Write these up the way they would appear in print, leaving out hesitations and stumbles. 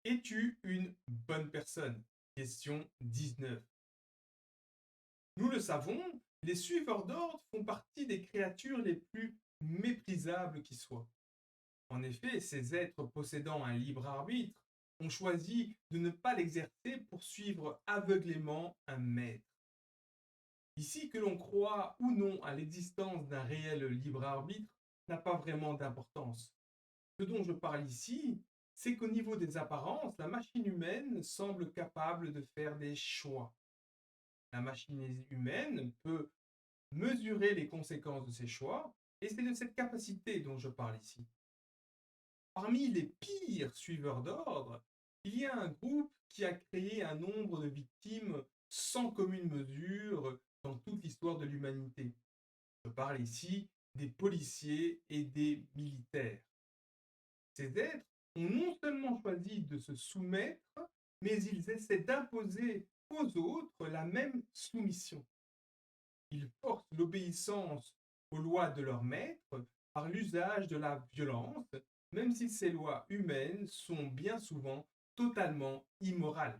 Es-tu une bonne personne? Question 19. Nous le savons, les suiveurs d'ordre font partie des créatures les plus méprisables qui soient. En effet, ces êtres possédant un libre arbitre ont choisi de ne pas l'exercer pour suivre aveuglément un maître. Ici, que l'on croit ou non à l'existence d'un réel libre arbitre n'a pas vraiment d'importance. Ce dont je parle ici, c'est qu'au niveau des apparences, la machine humaine semble capable de faire des choix. La machine humaine peut mesurer les conséquences de ses choix, et c'est de cette capacité dont je parle ici. Parmi les pires suiveurs d'ordre, il y a un groupe qui a créé un nombre de victimes sans commune mesure dans toute l'histoire de l'humanité. Je parle ici des policiers et des militaires. Ces êtres ont non seulement choisi de se soumettre, mais ils essaient d'imposer aux autres la même soumission. Ils forcent l'obéissance aux lois de leur maître par l'usage de la violence, même si ces lois humaines sont bien souvent totalement immorales.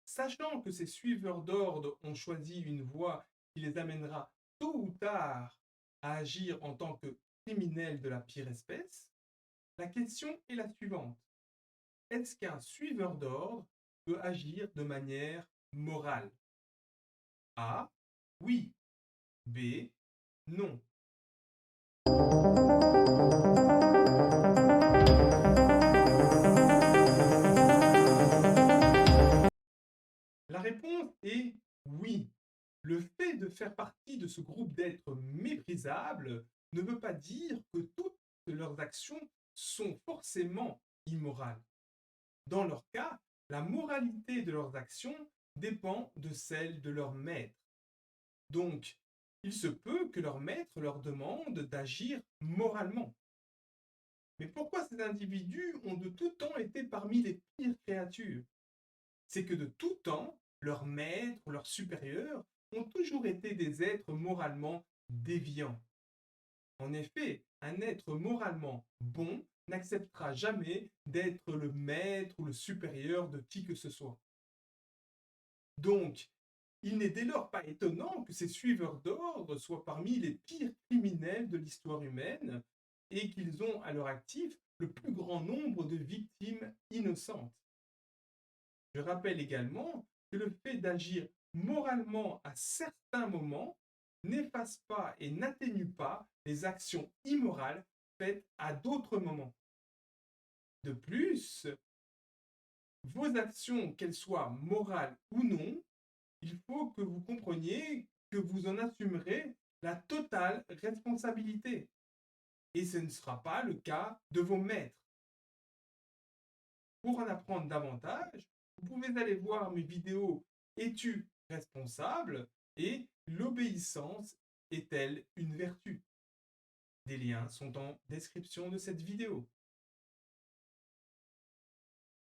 Sachant que ces suiveurs d'ordre ont choisi une voie qui les amènera tôt ou tard à agir en tant que criminels de la pire espèce, la question est la suivante. Est-ce qu'un suiveur d'ordre peut agir de manière morale? A. Oui. B. Non. La réponse est oui. Le fait de faire partie de ce groupe d'êtres méprisables ne veut pas dire que toutes leurs actions sont forcément immorales. Dans leur cas, la moralité de leurs actions dépend de celle de leur maître. Donc, il se peut que leur maître leur demande d'agir moralement. Mais pourquoi ces individus ont de tout temps été parmi les pires créatures? C'est que de tout temps, leurs maîtres, leurs supérieurs, ont toujours été des êtres moralement déviants. En effet, un être moralement bon n'acceptera jamais d'être le maître ou le supérieur de qui que ce soit. Donc, il n'est dès lors pas étonnant que ces suiveurs d'ordre soient parmi les pires criminels de l'histoire humaine et qu'ils ont à leur actif le plus grand nombre de victimes innocentes. Je rappelle également que le fait d'agir moralement à certains moments n'efface pas et n'atténue pas les actions immorales faites à d'autres moments. De plus, vos actions, qu'elles soient morales ou non, il faut que vous compreniez que vous en assumerez la totale responsabilité. Et ce ne sera pas le cas de vos maîtres. Pour en apprendre davantage, vous pouvez aller voir mes vidéos Es-tu responsable et L'obéissance est-elle une vertu? Des liens sont en description de cette vidéo.